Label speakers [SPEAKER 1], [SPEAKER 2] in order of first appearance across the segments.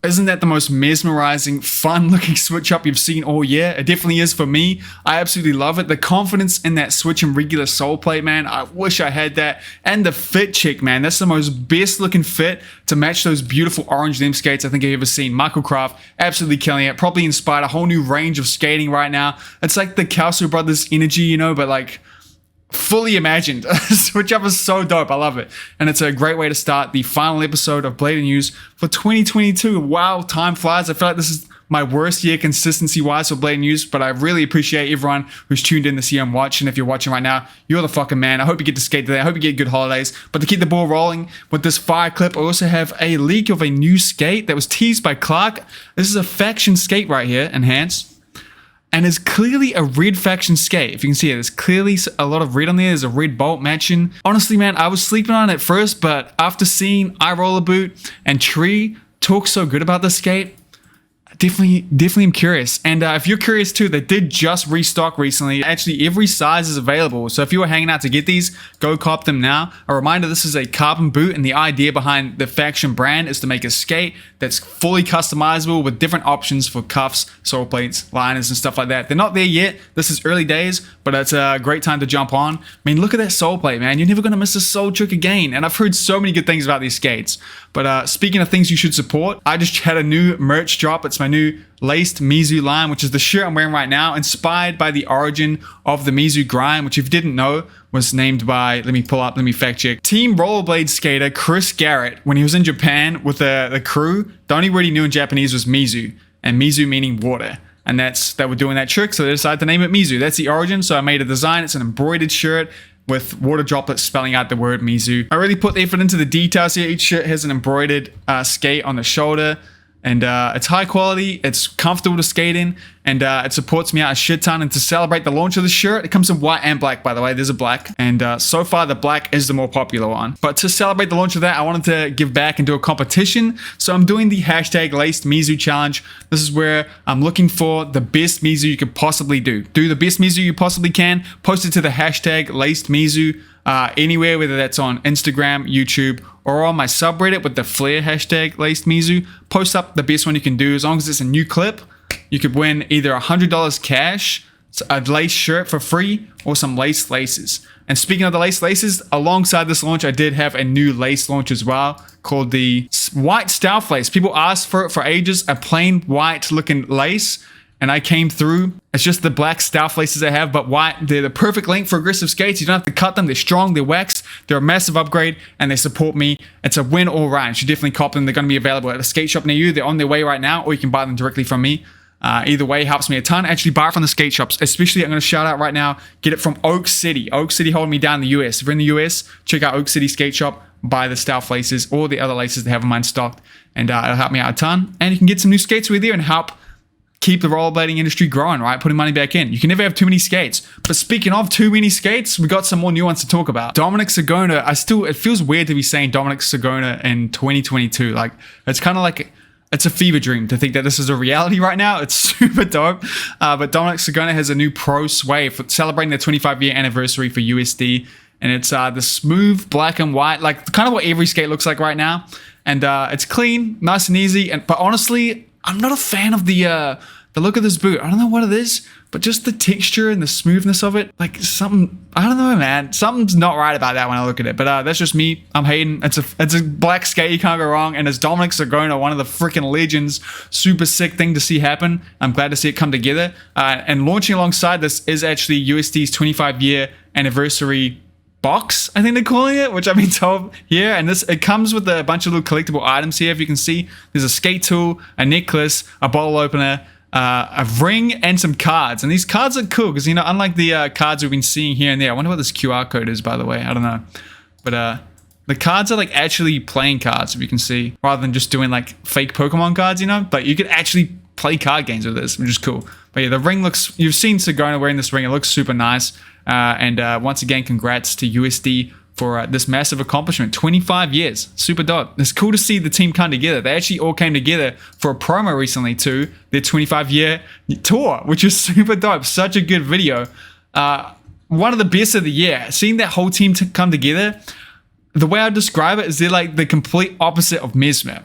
[SPEAKER 1] Isn't that the most mesmerizing, fun-looking switch up you've seen all year? It definitely is for me. I absolutely love it. The confidence in that switch and regular sole plate, man, I wish I had that. And the fit check, man, that's the most best-looking fit to match those beautiful orange limb skates I think I've ever seen. Michael Croft, absolutely killing it. Probably inspired a whole new range of skating right now. It's like the Kelso brothers energy, you know, but like fully imagined. Switch up is so dope. I love it. And it's a great way to start the final episode of Blading News for 2022. Wow, time flies. I feel like this is my worst year consistency wise for Blading News, but I really appreciate everyone who's tuned in this year and watching. If you're watching right now, you're the fucking man. I hope you get to skate today. I hope you get good holidays. But to keep the ball rolling with this fire clip, I also have a leak of a new skate that was teased by Clark. This is a faction skate right here, Enhance. And it's clearly a red faction skate. If you can see it, there's clearly a lot of red on there. There's a red bolt matching. Honestly, man, I was sleeping on it at first, but after seeing iRoller Boot and Tree talk so good about this skate, definitely am curious. And if you're curious too, they did just restock recently. Actually, every size is available. So if you were hanging out to get these, go cop them now. A reminder, this is a carbon boot, and the idea behind the faction brand is to make a skate that's fully customizable with different options for cuffs, sole plates, liners, and stuff like that. They're not there yet. This is early days, but it's a great time to jump on. I mean, look at that sole plate, man. You're never going to miss a sole trick again. And I've heard so many good things about these skates. But speaking of things you should support, I just had a new merch drop. It's my new laced Mizu line, which is the shirt I'm wearing right now, inspired by the origin of the Mizu grind, which if you didn't know was named by, let me fact check, Team Rollerblade skater Chris Garrett. When he was in Japan with the crew, the only word he knew in Japanese was Mizu, and Mizu meaning water. And they were doing that trick, so they decided to name it Mizu. That's the origin, so I made a design. It's an embroidered shirt with water droplets spelling out the word Mizu. I really put effort into the details here. Each shirt has an embroidered skate on the shoulder. And it's high quality, it's comfortable to skate in, and it supports me out a shit ton. And to celebrate the launch of the shirt, it comes in white and black, by the way. There's a black, and so far the black is the more popular one. But to celebrate the launch of that, I wanted to give back and do a competition. So I'm doing the hashtag Laced Mizu Challenge. This is where I'm looking for the best Mizu you could possibly do. Do the best Mizu you possibly can, post it to the hashtag Laced Mizu anywhere, whether that's on Instagram, YouTube, or on my subreddit with the Flair hashtag Laced Mizu. Post up the best one you can do. As long as it's a new clip, you could win either $100 cash, a lace shirt for free, or some lace laces. And speaking of the lace laces, alongside this launch, I did have a new lace launch as well called the White Stealth Lace. People asked for it for ages, a plain white looking lace. And I came through. It's just the black stealth laces I have, but white. They're the perfect length for aggressive skates. You don't have to cut them. They're strong, they're waxed, they're a massive upgrade, and they support me. It's a win all round. You should definitely cop them. They're going to be available at a skate shop near you. They're on their way right now, or you can buy them directly from me. Either way helps me a ton. Actually, buy it from the skate shops. Especially, I'm going to shout out right now, get it from Oak City. Oak City holding me down in the US. If you're in the US, check out Oak City Skate Shop. Buy the stealth laces or the other laces they have in mine stocked, and it'll help me out a ton. And you can get some new skates with you and help keep the rollerblading industry growing, right? Putting money back in. You can never have too many skates. But speaking of too many skates, we got some more new ones to talk about. Dominic Sagona, it feels weird to be saying Dominic Sagona in 2022. Like, it's kind of like, it's a fever dream to think that this is a reality right now. It's super dope. But Dominic Sagona has a new pro sway for celebrating their 25-year anniversary for USD. And it's the smooth black and white, like kind of what every skate looks like right now. And it's clean, nice and easy. But honestly, I'm not a fan of the look of this boot. I don't know what it is, but just the texture and the smoothness of it, like something, I don't know, man. Something's not right about that when I look at it. But that's just me. I'm hating. It's a black skate. You can't go wrong. And as Dominic Sagona, one of the freaking legends, super sick thing to see happen. I'm glad to see it come together. And launching alongside this is actually USD's 25-year anniversary box, I think they're calling it, which I've been told here. And it comes with a bunch of little collectible items here. If you can see, there's a skate tool, a necklace, a bottle opener, a ring, and some cards. And these cards are cool because, you know, unlike the cards we've been seeing here and there. I wonder what this QR code is, by the way. I don't know. But the cards are like actually playing cards, if you can see, rather than just doing like fake Pokemon cards, you know. But you could actually play card games with this, which is cool. But yeah, the ring looks, you've seen Sagona wearing this ring. It looks super nice. And once again, congrats to USD for this massive accomplishment. 25 years. Super dope. It's cool to see the team come together. They actually all came together for a promo recently too. Their 25-year tour, which is super dope. Such a good video. One of the best of the year. Seeing that whole team come together, the way I describe it is they're like the complete opposite of Mesmer.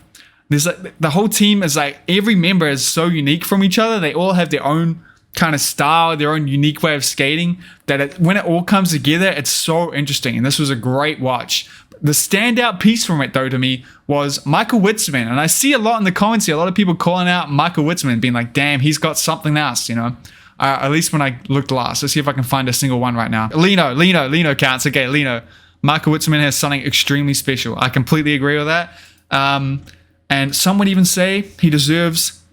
[SPEAKER 1] There's like the whole team is like every member is so unique from each other. They all have their own kind of style, their own unique way of skating, that when it all comes together, it's so interesting. And this was a great watch. The standout piece from it, though, to me was Michael Witzman. And I see a lot in the comments here, a lot of people calling out Michael Witzman, being like, damn, he's got something else, you know? At least when I looked last. Let's see if I can find a single one right now. Lino counts. Okay, Lino. Michael Witzman has something extremely special. I completely agree with that. And some would even say he deserves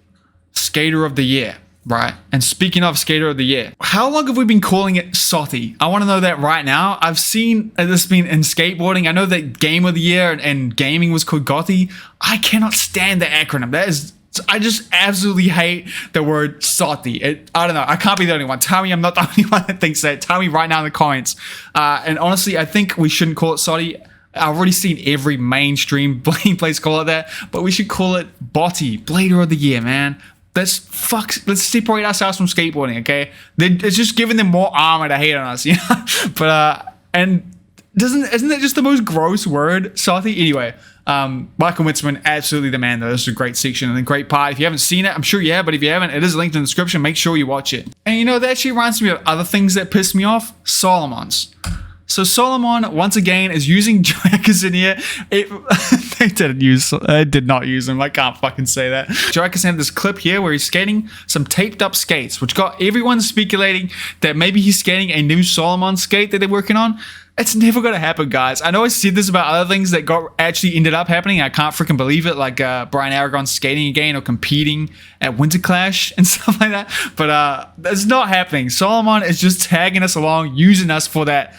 [SPEAKER 1] Skater of the Year. Right. And speaking of Skater of the Year, how long have we been calling it SOTY? I want to know that right now. I've seen this been in skateboarding. I know that Game of the Year and gaming was called GOTY. I cannot stand the acronym. I just absolutely hate the word SOTY. I don't know. I can't be the only one. Tell me I'm not the only one that thinks that. Tell me right now in the comments. And honestly, I think we shouldn't call it SOTY. I've already seen every mainstream blading place call it that, but we should call it BOTY, Blader of the Year, man. Let's separate ourselves from skateboarding, okay? It's just giving them more armor to hate on us, you know? But and isn't that just the most gross word, SOTY? Anyway, Michael Witzman, absolutely the man though. This is a great section and a great part. If you haven't seen it, I'm sure you have, but if you haven't, it is linked in the description. Make sure you watch it. And you know, that actually reminds me of other things that piss me off. Solomon's. So Salomon, once again, is using Joe Atkinson here. I did not use him. I can't fucking say that. Joe Atkinson had this clip here where he's skating some taped up skates, which got everyone speculating that maybe he's skating a new Salomon skate that they're working on. It's never going to happen, guys. I know I said this about other things that actually ended up happening. I can't freaking believe it, like Brian Aragon skating again or competing at Winter Clash and stuff like that. But it's not happening. Salomon is just tagging us along, using us for that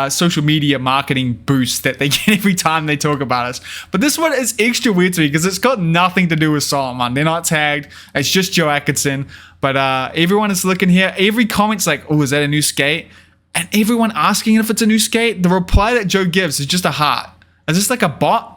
[SPEAKER 1] social media marketing boost that they get every time they talk about us. But this one is extra weird to me because it's got nothing to do with Salomon. They're not tagged. It's just Joe Atkinson. But everyone is looking here. Every comment's like, oh, is that a new skate? And everyone asking if it's a new skate, the reply that Joe gives is just a heart. Is this like a bot?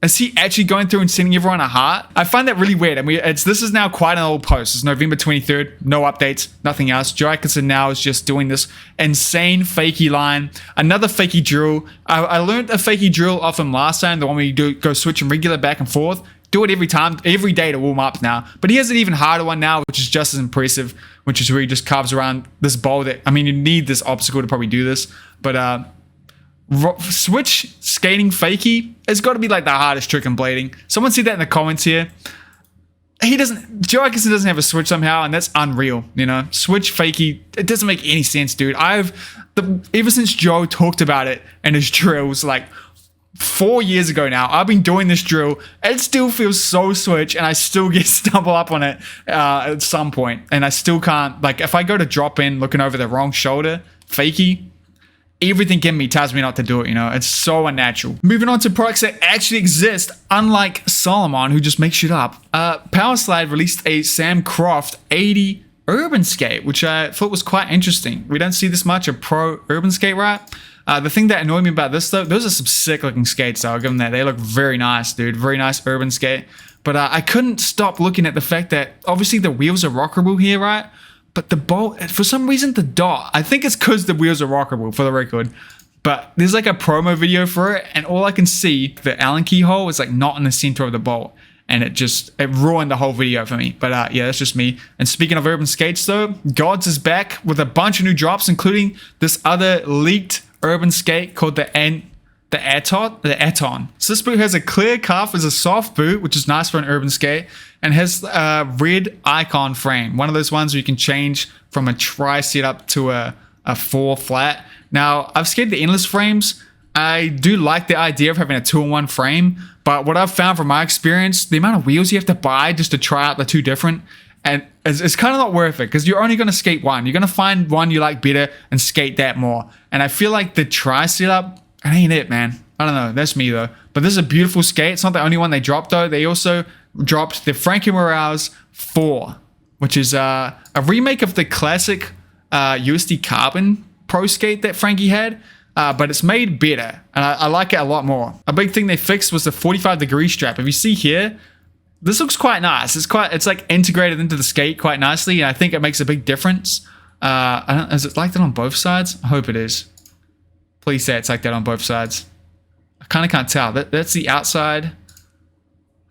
[SPEAKER 1] Is he actually going through and sending everyone a heart? I find that really weird. I mean, this is now quite an old post. It's November 23rd. No updates. Nothing else. Joe Atkinson now is just doing this insane fakie line. Another fakie drill. I learned a fakie drill off him last time. The one where you go switching regular back and forth. Do it every time, every day to warm up now. But he has an even harder one now, which is just as impressive, which is where he just carves around this bowl that, I mean, you need this obstacle to probably do this. But switch skating fakie has got to be like the hardest trick in blading. Someone said that in the comments here. Joe Atkinson doesn't have a switch somehow, and that's unreal, you know? Switch fakie, it doesn't make any sense, dude. Ever since Joe talked about it and his drills, like 4 years ago now, I've been doing this drill. It still feels so switch, and I still get stumble up on it at some point, and I still can't, like, if I go to drop in looking over the wrong shoulder, fakie, everything in me tells me not to do it, you know? It's so unnatural. Moving on to products that actually exist, unlike Salomon, who just makes shit up. Powerslide released a Sam Croft 80 urban skate, which I thought was quite interesting. We don't see this much of pro urban skate, right? The thing that annoyed me about this, though, those are some sick looking skates, so I'll give them that. They look very nice, dude. Very nice urban skate. But I couldn't stop looking at the fact that obviously the wheels are rockable here, right? But the bolt, for some reason, the dot, I think it's because the wheels are rockable, for the record. But there's like a promo video for it, and all I can see, the Allen keyhole is like not in the center of the bolt. And it ruined the whole video for me. But yeah, that's just me. And speaking of urban skates, though, GAWDS is back with a bunch of new drops, including this other leaked urban skate called the ATON. So this boot has a clear cuff as a soft boot, which is nice for an urban skate, and has a red icon frame. One of those ones where you can change from a tri setup to a 4 flat. Now, I've skated the endless frames. I do like the idea of having a 2-in-1 frame, but what I've found from my experience, the amount of wheels you have to buy just to try out the two different, and it's kind of not worth it because you're only going to skate one. You're going to find one you like better and skate that more. And I feel like the tri setup, it ain't it, man. I don't know. That's me, though. But this is a beautiful skate. It's not the only one they dropped, though. They also dropped the Frankie Morales 4, which is a remake of the classic USD Carbon Pro skate that Frankie had, but it's made better, and I like it a lot more. A big thing they fixed was the 45-degree strap. If you see here, this looks quite nice. It's like integrated into the skate quite nicely, and I think it makes a big difference. Is it like that on both sides? I hope it is. Please say it's like that on both sides. kind of can't tell. That's the outside.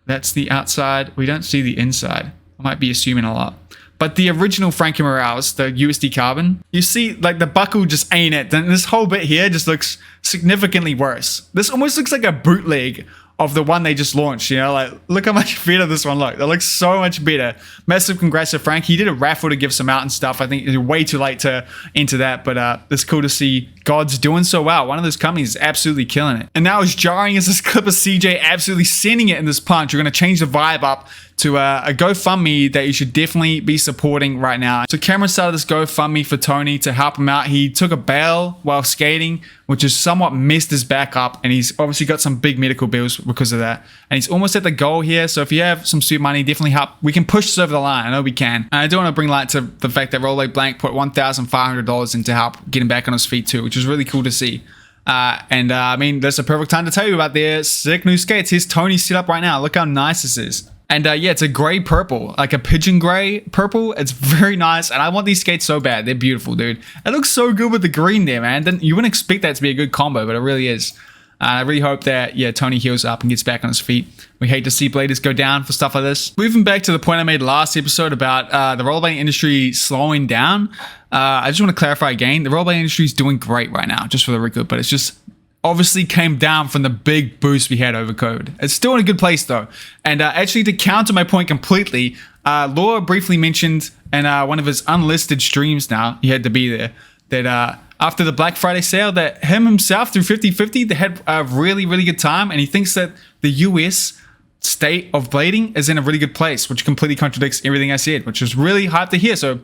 [SPEAKER 1] That's the outside. We don't see the inside. I might be assuming a lot. But the original Frankie Morales, the USD Carbon, you see like the buckle just ain't it. Then this whole bit here just looks significantly worse. This almost looks like a bootleg of the one they just launched, you know, like look how much better this one looks. That looks so much better. Massive congrats to Frank. He did a raffle to give some out and stuff. I think it's way too late to enter that, but it's cool to see GAWDS doing so well. One of those companies is absolutely killing it. And now as jarring as this clip of CJ absolutely sending it in this punch, we're going to change the vibe up to a GoFundMe that you should definitely be supporting right now. So Cameron started this GoFundMe for Tony to help him out. He took a bail while skating, which has somewhat messed his back up, and he's obviously got some big medical bills because of that. And he's almost at the goal here, so if you have some sweet money, definitely help. We can push this over the line. I know we can. And I do want to bring light to the fact that Rollerblading Blank put $1,500 in to help get him back on his feet too, which is really cool to see. I mean, that's a perfect time to tell you about their sick new skates. Here's Tony's set up right now. Look how nice this is. And yeah, it's a gray purple, like a pigeon gray purple. It's very nice, and I want these skates so bad. They're beautiful, dude. It looks so good with the green there, man. You wouldn't expect that to be a good combo, but it really is. I really hope that, yeah, Tony heals up and gets back on his feet. We hate to see bladers go down for stuff like this. Moving back to the point I made last episode about the rollerblading industry slowing down, I just want to clarify again, the rollerblading industry is doing great right now, just for the record, but it's just obviously came down from the big boost we had over COVID. It's still in a good place though. And actually to counter my point completely, Laura briefly mentioned in one of his unlisted streams now, he had to be there, that after the Black Friday sale that him himself through 50/50, they had a really, really good time. And he thinks that the US state of blading is in a really good place, which completely contradicts everything I said, which is really hyped to hear. So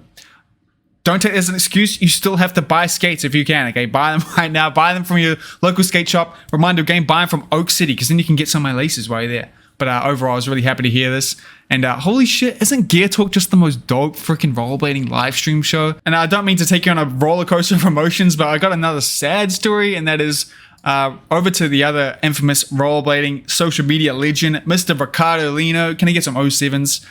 [SPEAKER 1] don't take it as an excuse. You still have to buy skates if you can, okay? Buy them right now. Buy them from your local skate shop. Reminder again, buy them from Oak City, because then you can get some of my laces while you're there. But overall, I was really happy to hear this. And holy shit, isn't Gear Talk just the most dope freaking rollerblading live stream show? And I don't mean to take you on a roller coaster of emotions, but I got another sad story, and that is over to the other infamous rollerblading social media legend, Mr. Ricardo Lino. Can I get some 07s?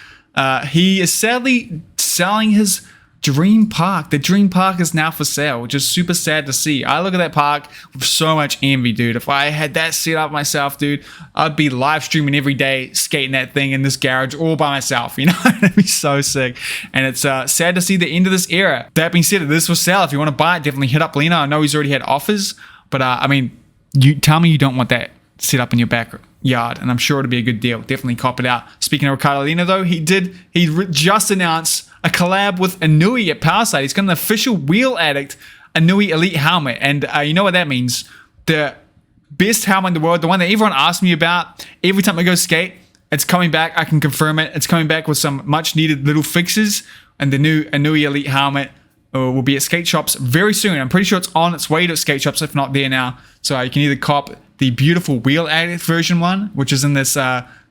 [SPEAKER 1] He is sadly selling his Dream Park. The Dream Park is now for sale, which is super sad to see. I look at that park with so much envy, dude. If I had that set up myself, dude, I'd be live streaming every day, skating that thing in this garage all by myself, you know? It'd be so sick. And it's sad to see the end of this era. That being said, this was sale. If you want to buy it, definitely hit up Lino. I know he's already had offers, but I mean, you tell me you don't want that set up in your backyard, and I'm sure it'll be a good deal. Definitely cop it out. Speaking of Ricardo Lino, though, he just announced a collab with Enui at Powerslide. He's got an official Wheel Addict Enui Elite helmet, and you know what that means? The best helmet in the world, the one that everyone asks me about every time I go skate. It's coming back. I can confirm it. It's coming back with some much needed little fixes, and the new Enui Elite helmet will be at skate shops very soon. I'm pretty sure it's on its way to skate shops, if not there now. So you can either cop the beautiful Wheel Addict version one, which is in this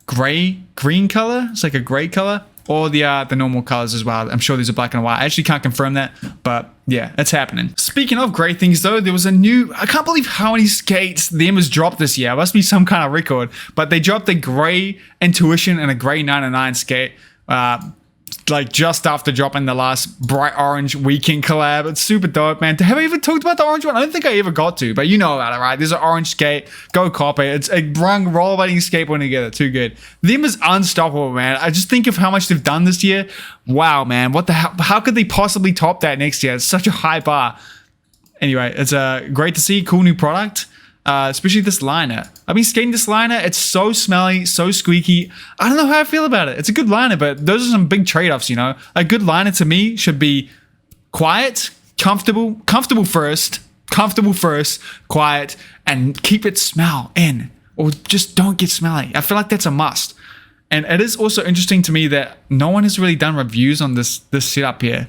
[SPEAKER 1] green color. It's like a gray color. Or the normal colors as well. I'm sure these are black and white. I actually can't confirm that, but yeah, it's happening. Speaking of great things though, there was a new, I can't believe how many skates them has dropped this year. It must be some kind of record, but they dropped a gray Intuition and a gray 99 skate. Like just after dropping the last bright orange weekend collab. It's super dope, man. Have I even talked about the orange one? I don't think I ever got to, but you know about it, right? There's an orange skate. Go cop it. It's a brung rollerblading skateboarding together. Too good. Them is unstoppable, man. I just think of how much they've done this year. Wow, man. What the hell? How could they possibly top that next year? It's such a high bar. Anyway, it's great to see. Cool new product. Especially this liner. I've been skating this liner. It's so smelly, so squeaky. I don't know how I feel about it. It's a good liner, but those are some big trade-offs, you know? A good liner to me should be quiet, comfortable first, quiet, and keep its smell in. Or just don't get smelly. I feel like that's a must. And it is also interesting to me that no one has really done reviews on this setup here.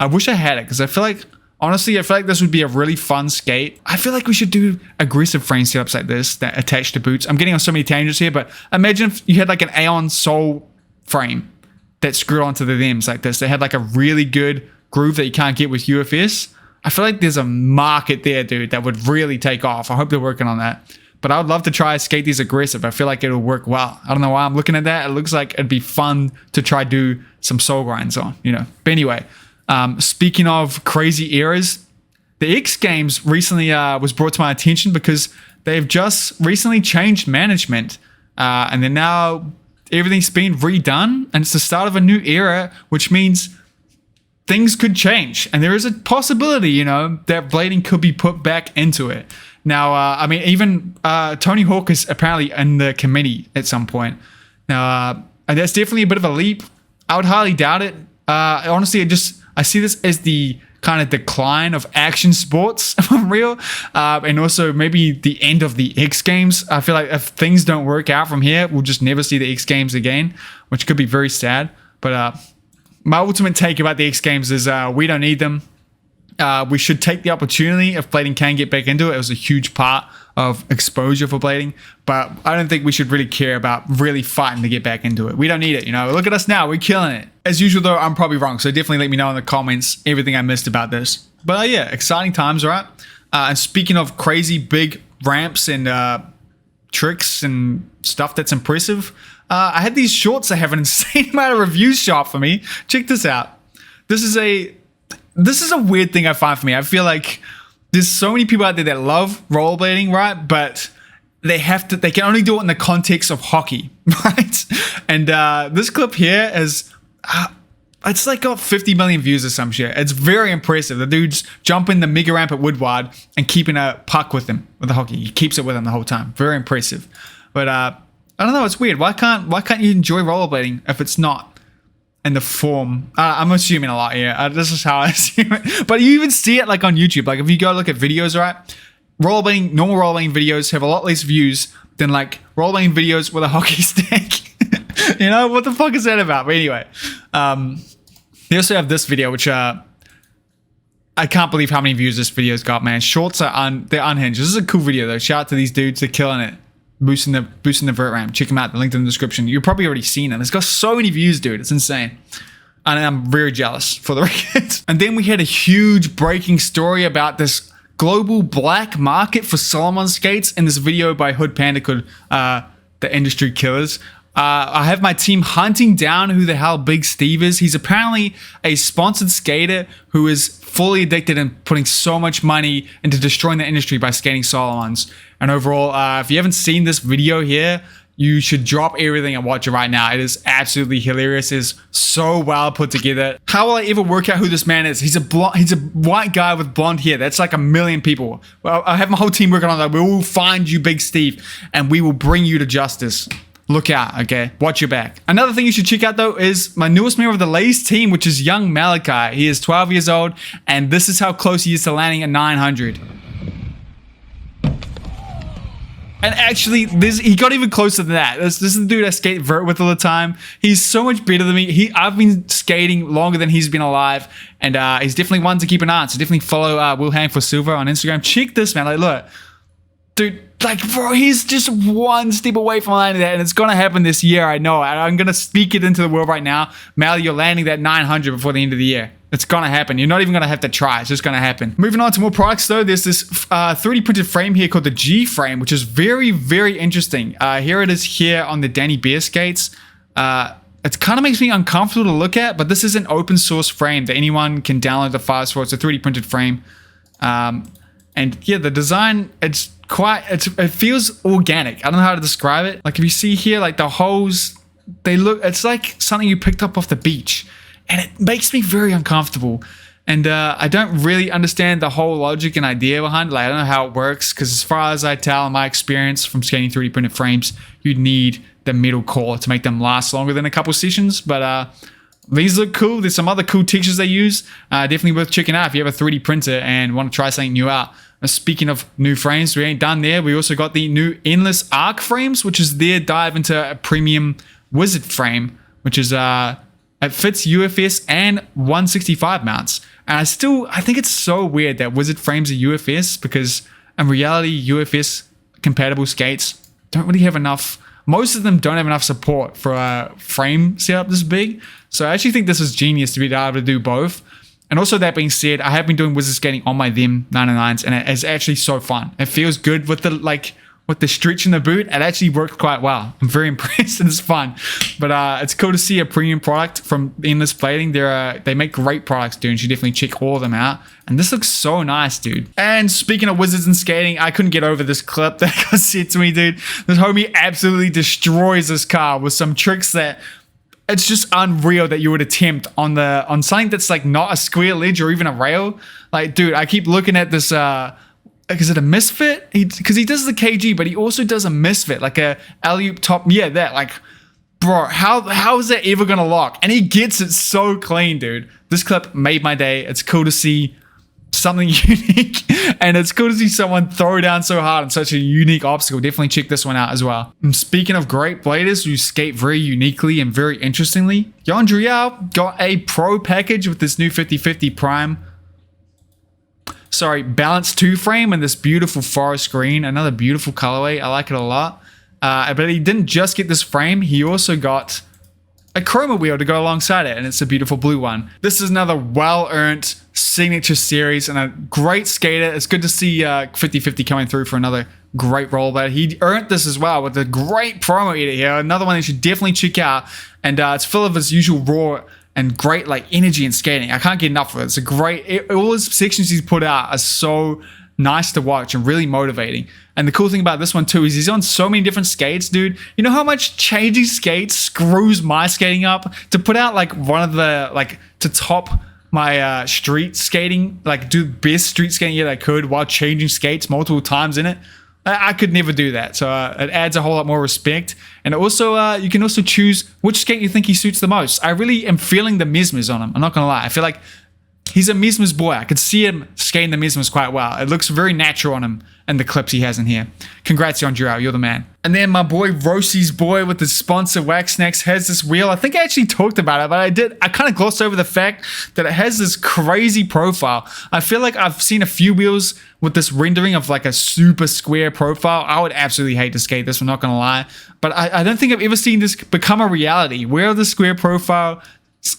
[SPEAKER 1] I wish I had it, because I feel like honestly, I feel like this would be a really fun skate. I feel like we should do aggressive frame setups like this that attach to boots. I'm getting on so many tangents here, but imagine if you had like an ATON sole frame that screwed onto the limbs like this. They had like a really good groove that you can't get with UFS. I feel like there's a market there, dude, that would really take off. I hope they're working on that. But I would love to try skate these aggressive. I feel like it'll work well. I don't know why I'm looking at that. It looks like it'd be fun to try do some soul grinds on, you know. But anyway, speaking of crazy eras, the X Games recently was brought to my attention because they've just recently changed management, and then now everything's been redone, and it's the start of a new era, which means things could change, and there is a possibility, you know, that blading could be put back into it. Now, I mean, even Tony Hawk is apparently in the committee at some point. Now, and that's definitely a bit of a leap. I would highly doubt it. Honestly, I see this as the kind of decline of action sports, if I'm real, and also maybe the end of the X Games. I feel like if things don't work out from here, we'll just never see the X Games again, which could be very sad. But my ultimate take about the X Games is we don't need them. We should take the opportunity if blading can get back into it. It was a huge part of exposure for blading, but I don't think we should really care about really fighting to get back into it. We don't need it, you know. Look at us now, we're killing it. As usual though, I'm probably wrong, so definitely let me know in the comments everything I missed about this. But yeah, exciting times, right? And speaking of crazy big ramps and tricks and stuff that's impressive, I had these shorts that have an insane amount of reviews shot for me. Check this out. This is a weird thing I find for me. I feel like there's so many people out there that love rollerblading, right? But they can only do it in the context of hockey, right? And this clip here is, it's like got 50 million views or some shit. It's very impressive. The dude's jumping the mega ramp at Woodland and keeping a puck with him, with the hockey. He keeps it with him the whole time. Very impressive. But I don't know, it's weird. Why can't you enjoy rollerblading if it's not in the form? I'm assuming a lot here. This is how I assume it. But you even see it like on YouTube. Like if you go look at videos, right? Normal rollerblading videos have a lot less views than like rollerblading videos with a hockey stick. You know, what the fuck is that about? But anyway, they also have this video, which I can't believe how many views this video's got, man. Shorts are they're unhinged. This is a cool video though. Shout out to these dudes, they're killing it. Boosting the vert ramp. Check them out. The link in the description. You've probably already seen it. It's got so many views, dude. It's insane. And I'm very jealous for the record. And then we had a huge breaking story about this global black market for Salomon skates in this video by Hoodpanda called The Industry Killers. I have my team hunting down who the hell Big Steve is. He's apparently a sponsored skater who is fully addicted and putting so much money into destroying the industry by skating Salomons. And overall, if you haven't seen this video here, you should drop everything and watch it right now. It is absolutely hilarious. It is so well put together. How will I ever work out who this man is? He's a white guy with blonde hair. That's like a million people. Well, I have my whole team working on that. We will find you, Big Steve, and we will bring you to justice. Look out, okay? Watch your back. Another thing you should check out, though, is my newest member of the Lays team, which is young Malachi. He is 12 years old, and this is how close he is to landing at 900. And actually, he got even closer than that. This is the dude I skate Vert with all the time. He's so much better than me. I've been skating longer than he's been alive, and he's definitely one to keep an eye on. So definitely follow Will Hang for Silver on Instagram. Check this, man. Like, look. Dude, like, bro, he's just one step away from landing that, and it's gonna happen this year, I know. I'm gonna speak it into the world right now. Mally, you're landing that 900 before the end of the year. It's gonna happen. You're not even gonna have to try. It's just gonna happen. Moving on to more products, though, there's this 3D printed frame here called the G frame, which is very, very interesting. Here it is here on the Danny Bear skates. It kind of makes me uncomfortable to look at, but this is an open source frame that anyone can download the files for. It's a 3D printed frame. And yeah, the design, it feels organic. I don't know how to describe it. Like if you see here, like the holes, it's like something you picked up off the beach, and it makes me very uncomfortable. And I don't really understand the whole logic and idea behind it. Like I don't know how it works, because as far as I tell in my experience from skating 3D printed frames, you'd need the metal core to make them last longer than a couple sessions. But these look cool. There's some other cool textures they use. Definitely worth checking out if you have a 3D printer and want to try something new out. Speaking of new frames, we ain't done there. We also got the new Endless Arc frames, which is their dive into a premium Wizard frame, which is it fits UFS and 165 mounts. And I think it's so weird that Wizard frames are UFS, because in reality, UFS compatible skates don't really have enough. Most of them don't have enough support for a frame setup this big. So I actually think this is genius to be able to do both. And also, that being said, I have been doing Wizard skating on my them 99s, and it is actually so fun. It feels good with with the stretch in the boot, it actually worked quite well. I'm very impressed and it's fun. But it's cool to see a premium product from Endless Blading. They make great products, dude. You should definitely check all of them out. And this looks so nice, dude. And speaking of wizards and skating, I couldn't get over this clip that got sent to me, dude. This homie absolutely destroys this car with some tricks that it's just unreal that you would attempt on something that's like not a square ledge or even a rail. Like, dude, I keep looking at this. Is it a misfit? Because he does the KG, but he also does a misfit, like a alley-oop top. Yeah, that. Like, bro, how is that ever gonna lock? And he gets it so clean, dude. This clip made my day. It's cool to see something unique, and it's cool to see someone throw down so hard on such a unique obstacle. Definitely check this one out as well. And speaking of great bladers who skate very uniquely and very interestingly, Yandriel got a pro package with this new 50/50 Prime. Sorry, Balance 2 frame and this beautiful forest green. Another beautiful colorway. I like it a lot. But he didn't just get this frame. He also got a chroma wheel to go alongside it, and it's a beautiful blue one. This is another well-earned signature series and a great skater. It's good to see 50/50 coming through for another great rollerblader. He earned this as well with a great promo edit here. Another one you should definitely check out, and it's full of his usual raw and great like energy and skating. I can't get enough of it. It's a great, all his sections he's put out are so nice to watch and really motivating. And the cool thing about this one too is he's on so many different skates, dude. You know how much changing skates screws my skating up? To put out like one of the, like to top my street skating, like do best street skating yet I could while changing skates multiple times in it. I could never do that. So it adds a whole lot more respect. And also, you can also choose which skate you think he suits the most. I really am feeling the Mesmers on him. I'm not going to lie. I feel like he's a Mesmers boy. I could see him skating the Mesmers quite well. It looks very natural on him and the clips he has in here. Congrats, Yandriel. You're the man. And then my boy, Roces boy with his sponsor, Wax Snacks, has this wheel. I think I actually talked about it, but I kind of glossed over the fact that it has this crazy profile. I feel like I've seen a few wheels with this rendering of like a super square profile. I would absolutely hate to skate this, I'm not going to lie. But I don't think I've ever seen this become a reality. Where the square profile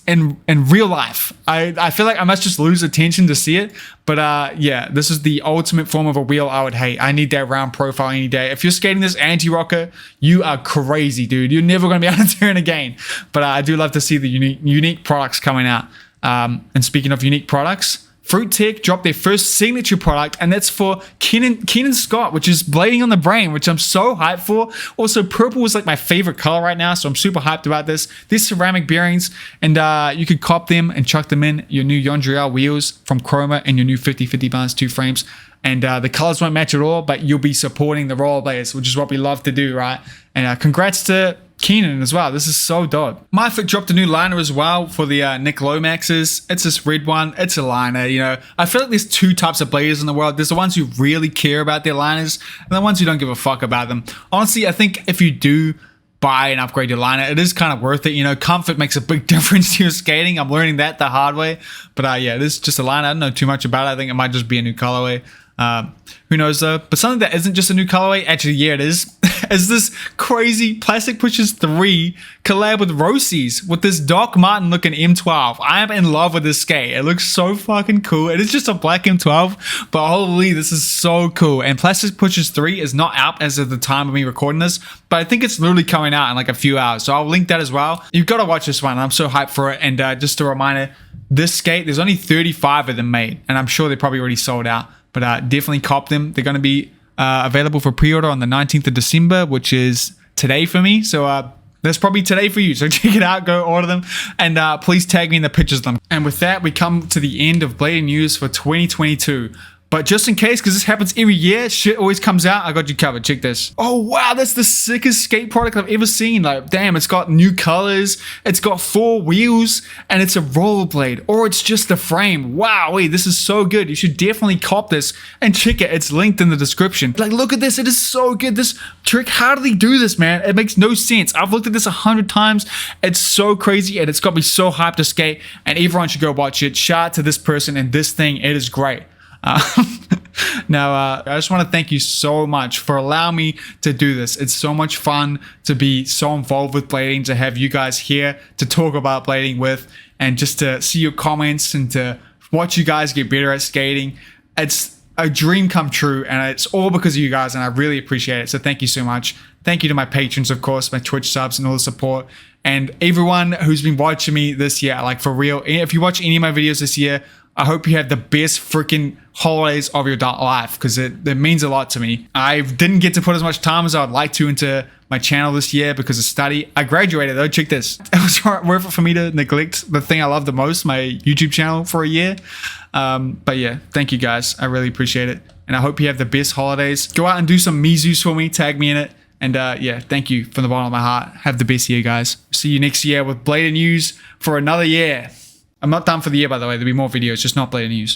[SPEAKER 1] in real life, I feel like I must just lose attention to see it. But yeah, this is the ultimate form of a wheel I would hate. I need that round profile any day. If you're skating this anti-rocker, you are crazy, dude. You're never going to be able to turn again. But I do love to see the unique products coming out. And speaking of unique products, Fruit Tech dropped their first signature product, and that's for Kennan Scott, which is blading on the brain, which I'm so hyped for. Also, purple is like my favorite color right now, so I'm super hyped about this. These ceramic bearings, and you could cop them and chuck them in your new Yandriel wheels from Chroma and your new 50/50 Balance 2 frames. And the colors won't match at all, but you'll be supporting the rollerbladers, which is what we love to do, right? And congrats to Kennan as well. This is so dope. MyFit dropped a new liner as well for the Nick Lomaxes. It's this red one. It's a liner, you know. I feel like there's two types of bladers in the world. There's the ones who really care about their liners and the ones who don't give a fuck about them. Honestly, I think if you do buy and upgrade your liner, it is kind of worth it. You know, comfort makes a big difference to your skating. I'm learning that the hard way. But yeah, this is just a liner. I don't know too much about it. I think it might just be a new colorway. Who knows though? But something that isn't just a new colorway, actually, yeah, it is. Is this crazy Plastic Pushes 3 collab with Roces with this Doc Martin looking M12. I am in love with this skate. It looks so fucking cool. It is just a black M12, but holy, this is so cool. And Plastic Pushes 3 is not out as of the time of me recording this, but I think it's literally coming out in like a few hours. So I'll link that as well. You've got to watch this one. I'm so hyped for it. And just a reminder, this skate, there's only 35 of them made, and I'm sure they're probably already sold out. But definitely cop them. They're going to be available for pre-order on the 19th of December, which is today for me. So that's probably today for you. So check it out, go order them, and please tag me in the pictures of them. And with that, we come to the end of blading news for 2022. But just in case, because this happens every year, shit always comes out, I got you covered. Check this. Oh, wow, that's the sickest skate product I've ever seen. Like, damn, it's got new colors, it's got 4 wheels, and it's a rollerblade, or it's just a frame. Wow, wait, this is so good. You should definitely cop this and check it. It's linked in the description. Like, look at this. It is so good. This trick, how do they do this, man? It makes no sense. I've looked at this 100 times. It's so crazy, and it's got me so hyped to skate, and everyone should go watch it. Shout out to this person and this thing. It is great. Now, I just want to thank you so much for allowing me to do this. It's so much fun to be so involved with blading, to have you guys here to talk about blading with, and just to see your comments and to watch you guys get better at skating. It's a dream come true, and it's all because of you guys, and I really appreciate it. So thank you so much. Thank you to my patrons, of course, my Twitch subs and all the support, and everyone who's been watching me this year. Like, for real, if you watch any of my videos this year, I hope you had the best freaking holidays of your life, because it means a lot to me. I didn't get to put as much time as I would like to into my channel this year because of study. I graduated though, check this. It was worth it for me to neglect the thing I love the most, my YouTube channel, for a year. But yeah, thank you guys. I really appreciate it. And I hope you have the best holidays. Go out and do some Mizus for me, tag me in it. And yeah, thank you from the bottom of my heart. Have the best year, guys. See you next year with Blader News for another year. I'm not done for the year, by the way. There'll be more videos, just not Blader News.